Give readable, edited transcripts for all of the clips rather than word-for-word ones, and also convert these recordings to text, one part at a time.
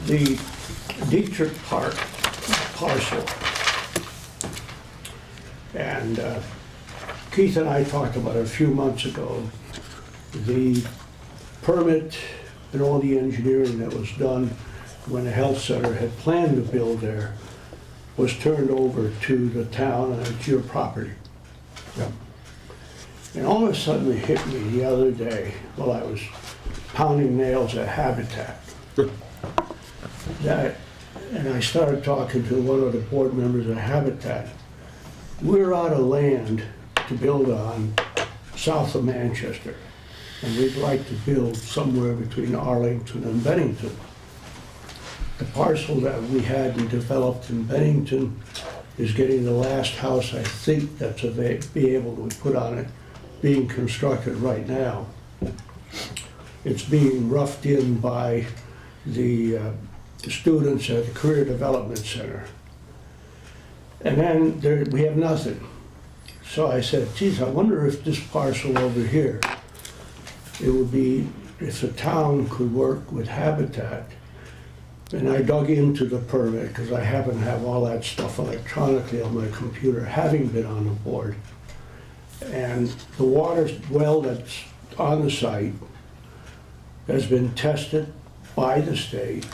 the Dietrich Park parcel. And Keith and I talked about it a few months ago. The permit and all the engineering that was done when the health center had planned to build there was turned over to the town, and it's your property. Yep. And all of a sudden it hit me the other day while I was pounding nails at Habitat. And I started talking to one of the board members of Habitat. We're out of land to build on south of Manchester, and we'd like to build somewhere between Arlington and Bennington. The parcel that we had and developed in Bennington is getting the last house, I think, that's be able to put on it, being constructed right now. It's being roughed in by the students at the Career Development Center. And then we have nothing. So I said, geez, I wonder if this parcel over here, it would be, if the town could work with Habitat. And I dug into the permit, because I happen to have all that stuff electronically on my computer, having been on the board. And the water well that's on the site has been tested by the state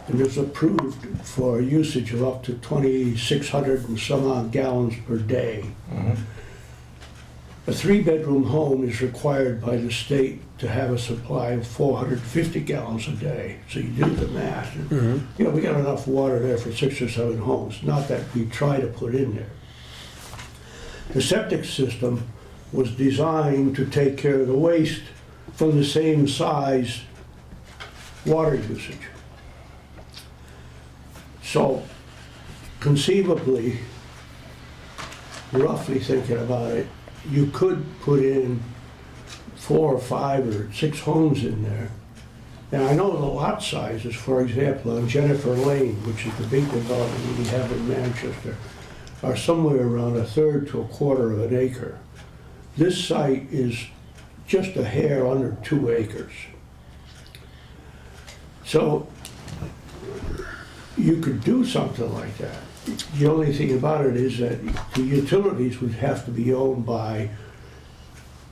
and is approved for usage of up to 2,600 and some odd gallons per day. A 3-bedroom home is required by the state to have a supply of 450 gallons a day. So you do the math. And, you know, we got enough water there for 6 or 7 homes, not that we try to put in there. The septic system was designed to take care of the waste from the same size water usage. So conceivably, roughly thinking about it, you could put in 4 or 5 or 6 homes in there. And I know the lot sizes, for example, on Jennifer Lane, which is the big development we have in Manchester, are somewhere around 1/3 to 1/4 of an acre. This site is just a hair under 2 acres. So you could do something like that. The only thing about it is that the utilities would have to be owned by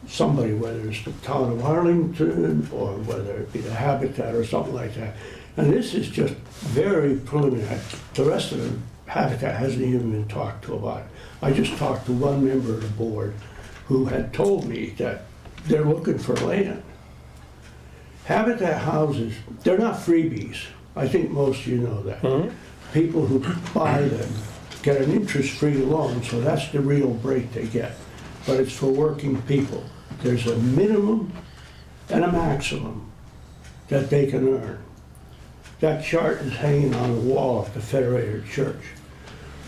somebody, whether it's the town of Arlington or whether it be the Habitat or something like that. And this is just very preliminary. The rest of the Habitat hasn't even been talked to about it. I just talked to one member of the board who had told me that they're looking for land. Habitat houses, they're not freebies. I think most of you know that. People who buy them get an interest-free loan, so that's the real break they get. But it's for working people. There's a minimum and a maximum that they can earn. That chart is hanging on the wall at the Federated Church.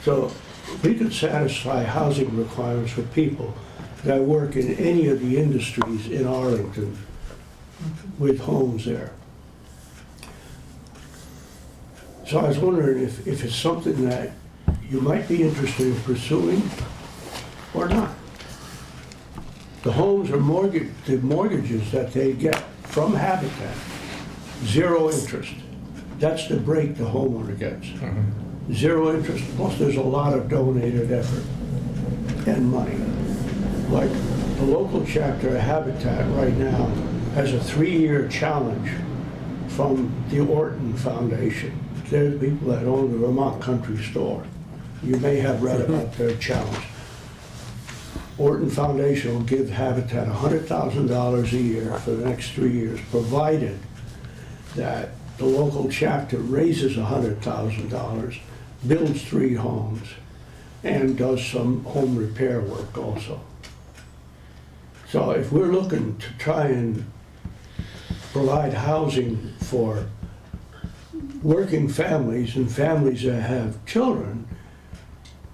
So we could satisfy housing requirements for people that work in any of the industries in Arlington with homes there. So I was wondering if it's something that you might be interested in pursuing or not. The homes are the mortgages that they get from Habitat, 0 interest. That's the break the homeowner gets. 0 interest, plus there's a lot of donated effort and money. Like the local chapter of Habitat right now has a 3-year challenge from the Orton Foundation. They're the people that own the Vermont Country Store. You may have read about their challenge. Orton Foundation will give Habitat $100,000 a year for the next 3 years, provided that the local chapter raises $100,000, builds 3 homes, and does some home repair work also. So if we're looking to try and provide housing for working families and families that have children,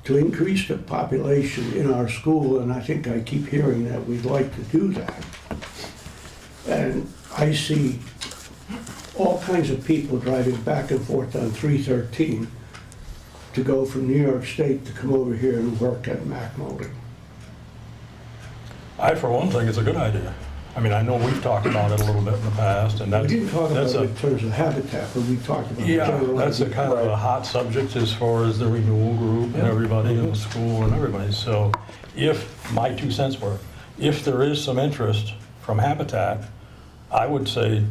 to increase the population in our school, and I think I keep hearing that we'd like to do that. And I see all kinds of people driving back and forth on 313 to go from New York State to come over here and work at Mac Molding. I, for one, think it's a good idea. I mean, I know we've talked about it a little bit in the past, and We that's, didn't talk about that's it a, in terms of habitat, but we talked about yeah, general. that's a kind of a hot subject as far as the renewal group and everybody in the school and everybody. So if, my 2 cents worth, if there is some interest from Habitat, I would say,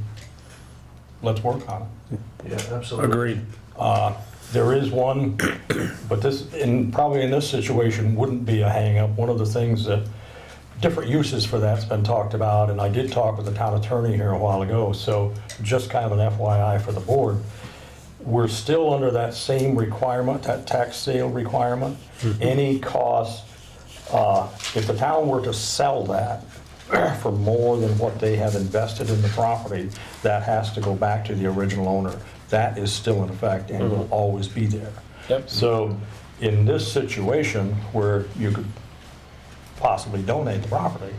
let's work on it. Yeah, absolutely. Agreed. There is one, but this, probably in this situation, wouldn't be a hang-up. One of the things that, different uses for that's been talked about, and I did talk with the town attorney here a while ago, so just kind of an FYI for the board. We're still under that same requirement, that tax sale requirement. Any cost, if the town were to sell that for more than what they have invested in the property, that has to go back to the original owner. That is still in effect and will always be there. Yep. So in this situation where you could possibly donate the property,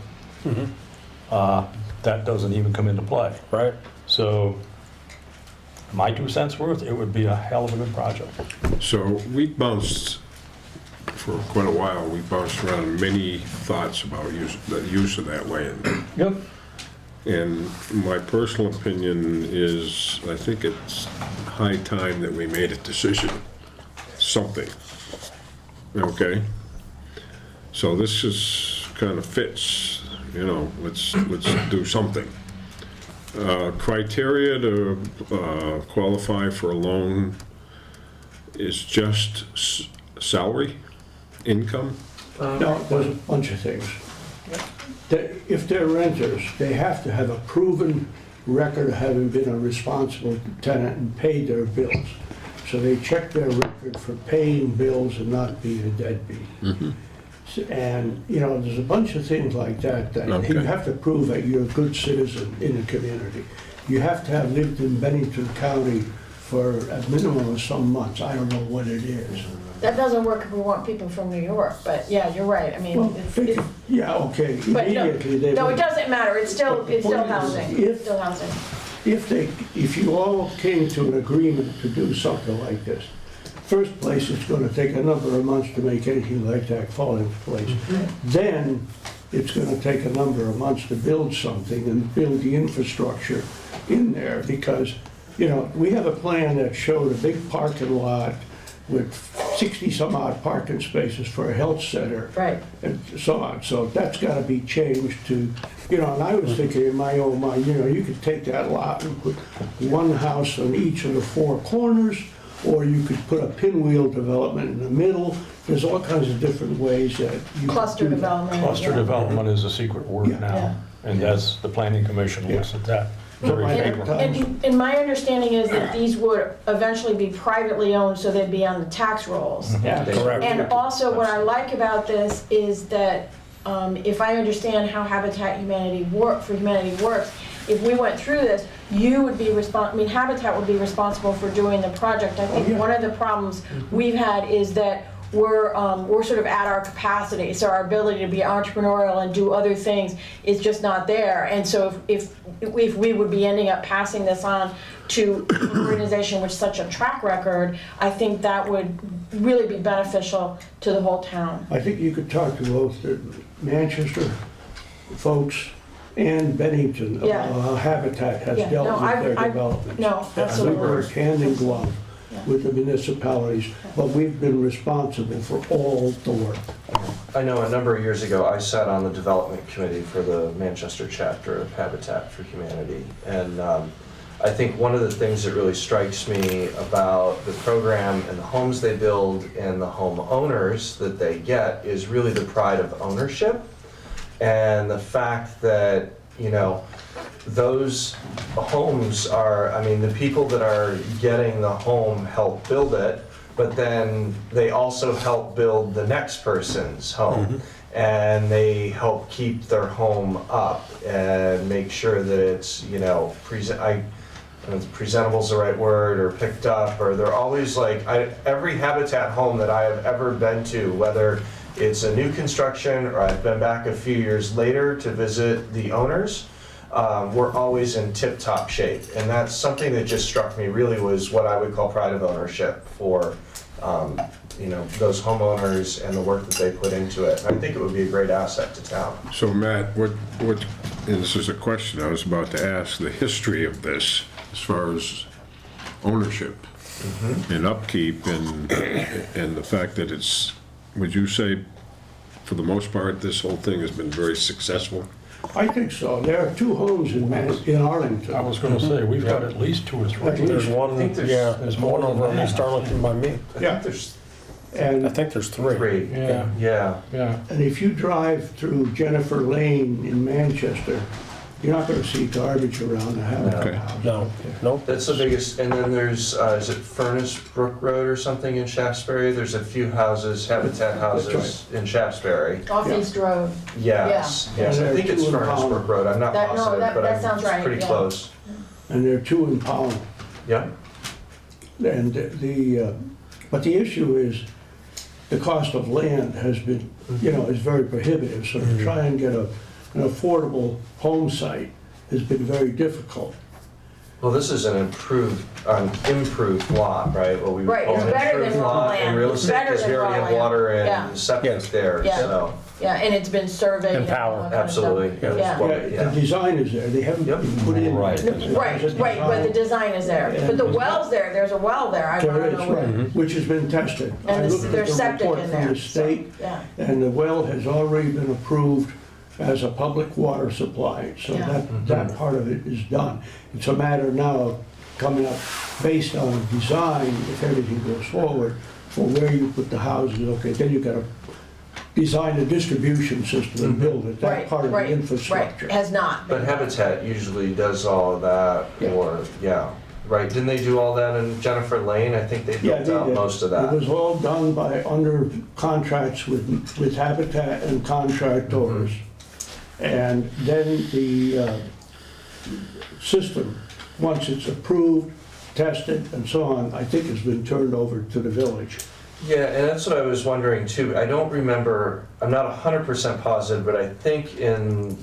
that doesn't even come into play. Right. So my 2 cents worth, it would be a hell of a good project. So we bounced, for quite a while, we bounced around many thoughts about the use of that land. Yep. And my personal opinion is, I think it's high time that we made a decision, something, okay? So this is, kind of fits, you know, let's do something. Criteria to qualify for a loan is just salary, income? No, there's a bunch of things. If they're renters, they have to have a proven record of having been a responsible tenant and paid their bills. So they check their record for paying bills and not being a deadbeat. And, you know, there's a bunch of things like that that Okay. you have to prove that you're a good citizen in the community. You have to have lived in Bennington County for a minimum of some months. I don't know what it is. That doesn't work if we want people from New York, but yeah, you're right, I mean, Well, it's, yeah, okay, but no, immediately they. no, would- it doesn't matter, it's still But the point is, housing, if- it's still housing. If you all came to an agreement to do something like this, first place, it's gonna take a number of months to make anything like that fall into place. Then, it's gonna take a number of months to build something and build the infrastructure in there, because, you know, we have a plan that showed a big parking lot with 60-some odd parking spaces for a health center. Right. And so on, so that's gotta be changed to, you know, and I was thinking in my own mind, you know, you could take that lot and put one house on each of the four corners, or you could put a pinwheel development in the middle. There's all kinds of different ways that you could Cluster do that. development. Cluster yeah. development is a secret word Yeah. now, and that's, the planning commission looks at that very Yeah. frequently. And my understanding is that these would eventually be privately owned, so they'd be on the tax rolls. Yeah, Correct. And also, what I like about this is that, if I understand how Habitat for Humanity works, if we went through this, you would be Habitat would be responsible for doing the project. I think yeah. one of the problems we've had is that we're sort of at our capacity, so our ability to be entrepreneurial and do other things is just not there. And so if we would be ending up passing this on to an organization with such a track record, I think that would really be beneficial to the whole town. I think you could talk to both the Manchester folks and Bennington about Yeah. how Habitat has Yeah, dealt no, with their I- developments. no, We absolutely. work hand in glove with the municipalities, but we've been responsible for all the work. I know a number of years ago, I sat on the development committee for the Manchester chapter of Habitat for Humanity. And I think one of the things that really strikes me about the program and the homes they build and the homeowners that they get is really the pride of ownership. And the fact that, you know, those homes are, I mean, the people that are getting the home help build it, but then they also help build the next person's home. And they help keep their home up and make sure that it's, you know, presentable's the right word, or picked up, or they're always like, every Habitat home that I have ever been to, whether it's a new construction or I've been back a few years later to visit the owners, we're always in tip-top shape. And that's something that just struck me really was what I would call pride of ownership for you know, those homeowners and the work that they put into it. I think it would be a great asset to town. So Matt, what and this is a question I was about to ask, the history of this as far as ownership and upkeep and the fact that it's, would you say, for the most part, this whole thing has been very successful? I think so. There are 2 homes in Arlington. I was gonna say, we've got at least 2 or 3. There's one, think there's- yeah, there's one over on East Arlington by me. Yeah. There's I And, think there's 3. 3. Yeah, Yeah. yeah. and if you drive through Jennifer Lane in Manchester, you're not gonna see garbage around the Okay. house. No, nope. That's the biggest, and then there's, is it Furnace Brook Road or something in Shaftesbury? There's a few houses, Habitat houses in Shaftesbury. Off Yeah. East Road. Yes, yes, I think it's Furnace Brook Road, I'm not That- no, positive, that- but that sounds right, I'm pretty yeah. close. And there are 2 in Pownell. Yeah, And but the issue is, the cost of land has been, is very prohibitive. So to try and get an affordable home site has been very difficult. well, this is an improved lot, right? What we would Right, call it's an better than improved raw lot land. in real It's estate, better because than we already raw have land. water Yeah. and septic Yes. there, Yeah. so. Yeah, and it's been surveyed. And power. all that kind of stuff. Absolutely. Yeah. That's what- Yeah, the design is there. They haven't Yep. put in. Right. Right, but the design is there. But the well's there, there's a well there, I There don't is, know where. right, which has been tested. And I looked at there's the septic report in from there. the state, Yeah, and the well has already been approved as a public water supply. So Yeah. that part of it is done. It's a matter now of coming up based on design, if everything goes forward, for where you put the houses. Okay, then you gotta design a distribution system and build it. That's right, part of the right, infrastructure. right, has not. But been. Habitat usually does all of that, Yeah. or, yeah, right, didn't they do all that in Jennifer Lane? I think they Yeah, built they out did. most of It that. was all done under contracts with Habitat and contractors. And then the system, once it's approved, tested, and so on, I think has been turned over to the village. Yeah, and that's what I was wondering too. I don't remember, I'm not 100% positive, but I think in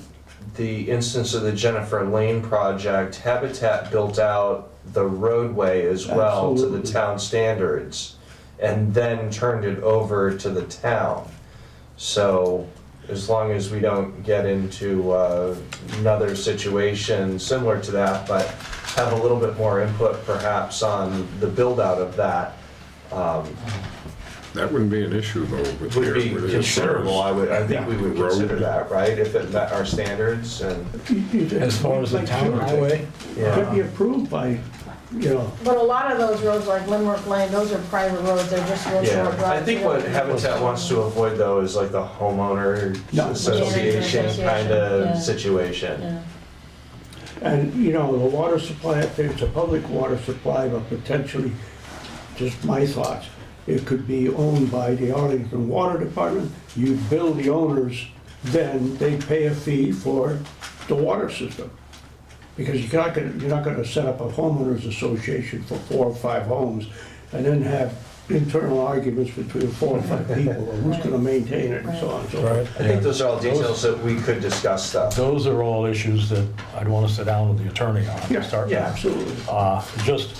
the instance of the Jennifer Lane project, Habitat built out the roadway as well to the Absolutely. town standards and then turned it over to the town. So as long as we don't get into another situation similar to that, but have a little bit more input perhaps on the build out of that, That wouldn't be an issue though. with would here, be with it. considerable, I think we would Road. consider that, right? If it met our standards and, As far as the town highway? It could be approved by, But a lot of those roads, like Limerick Lane, those are private roads, they're just real short yeah. drives. I think what Habitat wants to avoid though is like the homeowner No. association kind Yeah. of situation. Yeah. and, the water supply up there, it's a public water supply, but potentially, just my thoughts, it could be owned by the Arlington Water Department. You bill the owners, then they pay a fee for the water system. Because you're not gonna set up a homeowners association for 4 or 5 homes and then have internal arguments between 4 or 5 people, or who's gonna maintain it and so on and so Right. forth. I think those are all details that we could discuss though. Those are all issues that I'd want to sit down with the attorney on Yeah, to start. yeah. Absolutely. Just,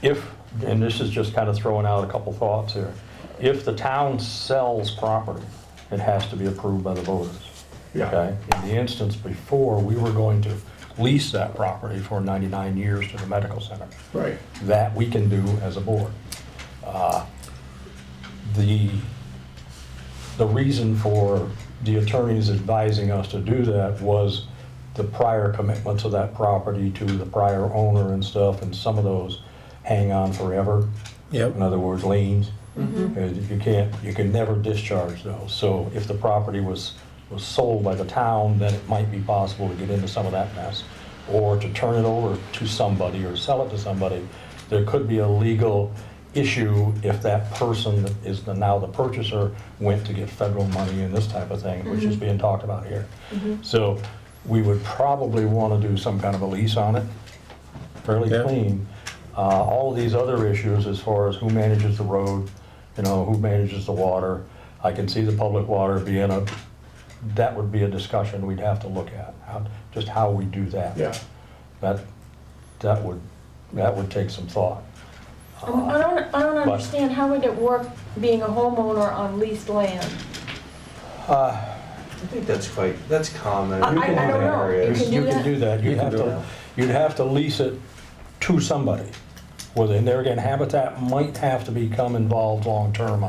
if, and this is just kind of throwing out a couple thoughts here, if the town sells property, it has to be approved by the voters. Yeah. Okay? In the instance before, we were going to lease that property for 99 years to the medical center. Right. That we can do as a board. The reason for the attorneys advising us to do that was the prior commitments of that property to the prior owner and stuff, and some of those hang on forever. Yep. In other words, liens. You can never discharge those. So if the property was sold by the town, then it might be possible to get into some of that mess. Or to turn it over to somebody or sell it to somebody. There could be a legal issue if that person that is now the purchaser went to get federal money and this type of thing, which is being talked about here. So we would probably want to do some kind of a lease on it, fairly Yeah. clean. All of these other issues as far as who manages the road, who manages the water. I can see the public water being that would be a discussion we'd have to look at, just how we do that. Yeah. That would take some thought. I don't understand, how would it work being a homeowner on leased land? I think that's common. I don't know. Areas. can do You can that? do that. You can do it. You'd have to lease it to somebody. Well, and there again, Habitat might have to become involved long-term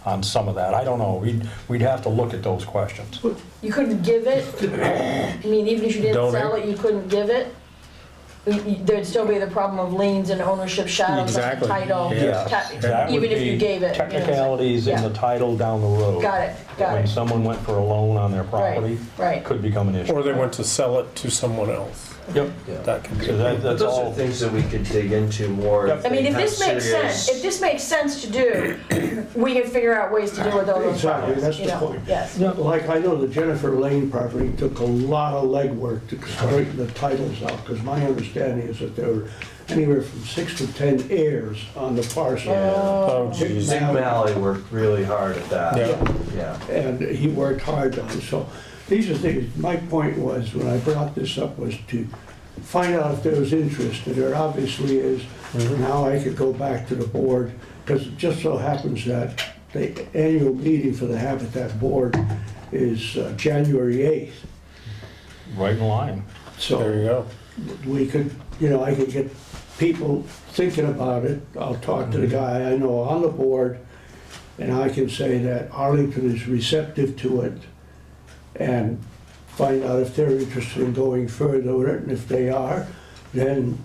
on some of that. I don't know. We'd have to look at those questions. You couldn't give it? I mean, even if you didn't Donate. sell it, you couldn't give it? There'd still be the problem of liens and ownership shadows, Exactly. title, Yeah. That would even if you be gave it. you know, Technicalities in the Yeah. title down the road. Got it, got When it. someone went for a loan on their property, right. could become an issue. Or they went to sell it to someone else. Yep. That could be. So But that's those are all. things that we could dig into more. Yep. I mean, if they this have makes serious- sense, if this makes sense to do, we can figure out ways to deal with all those Exactly, problems, that's you the know, point. yes. Like, I know the Jennifer Lane property took a lot of legwork to straighten the titles out, because my understanding is that there were anywhere from 6 to 10 heirs on the parcel. Oh, Dick geez. Dick Malley, Malley worked really hard at that. Yeah. Yeah. and he worked hard on it, so these are things, my point was, when I brought this up, was to find out if there was interest, and there obviously is. Now I could go back to the board, because it just so happens that the annual meeting for the Habitat Board is January 8th. Right in line. So There you go. we could, I could get people thinking about it. I'll talk to the guy I know on the board, and I can say that Arlington is receptive to it, and find out if they're interested in going further with it, and if they are, then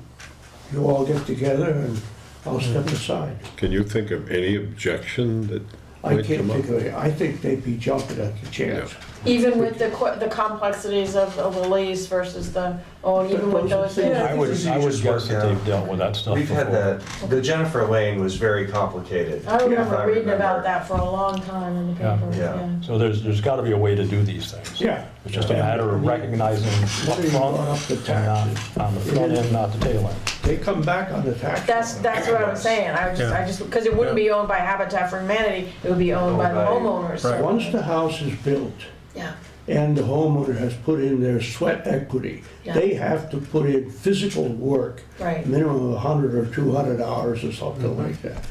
you all get together and I'll step aside. Can you think of any objection that I might can't come think up? of it. I think they'd be jumping at the chance. Even with the complexities of the lease versus the, even with those things. Yeah, I would things you guess just work that out. they've dealt with that stuff We've had before. that, the Jennifer Lane was very complicated. I remember if I reading about remember. that for a long time in the Yeah. paper, Yeah. yeah. So there's got to be a way to do these things. Yeah. It's just a matter of recognizing up Somebody brought up front the and not taxes. on the front end, not the tail end. They come back on the tax. That's what I'm saying, I just, because it wouldn't be owned by Habitat for Humanity, it would be owned by the Owned by- homeowners. so- Once the house is built, Yeah, and the homeowner has put in their sweat equity, Yeah. they have to put in physical work, right, minimum of 100 or 200 hours or something like that.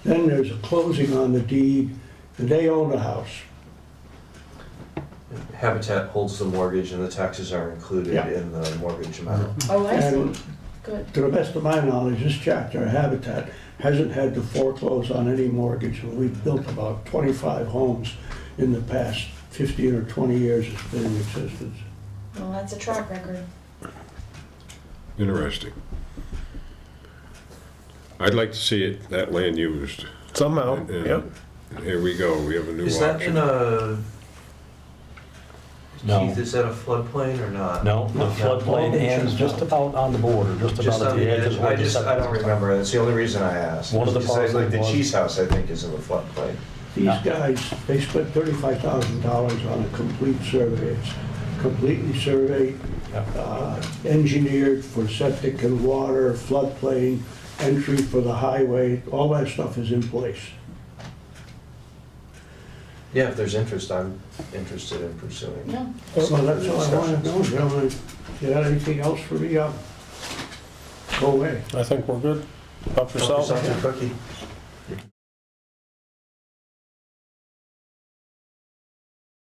Then there's a closing on the deed, and they own the house. Habitat holds the mortgage and the taxes are included Yeah. in the mortgage amount. oh, I see, And good. to the best of my knowledge, this chapter of Habitat hasn't had to foreclose on any mortgage, and we've built about 25 homes in the past 15 or 20 years it's been in existence. Well, that's a track record. Interesting. I'd like to see it, that land used. Somehow, And yep. Here we go, we have a new Is that in option. a, No, Keith, is that a floodplain or not? no, the floodplain ends just about on the border, just Just about at on the the edge. edge, I don't remember, that's the only reason I asked. One of the Because like the parcels was- cheese house, I think, is in the floodplain. These Yeah. guys, they spent $35,000 on a complete survey. It's completely surveyed, engineered for septic and water, floodplain, entry for the highway, all that stuff is in place. Yeah, if there's interest, I'm interested in pursuing. Yeah. So that's all I want to know, gentlemen. You got anything else for me? Go away. I think we're good. Help Help yourself yourself. to cookie.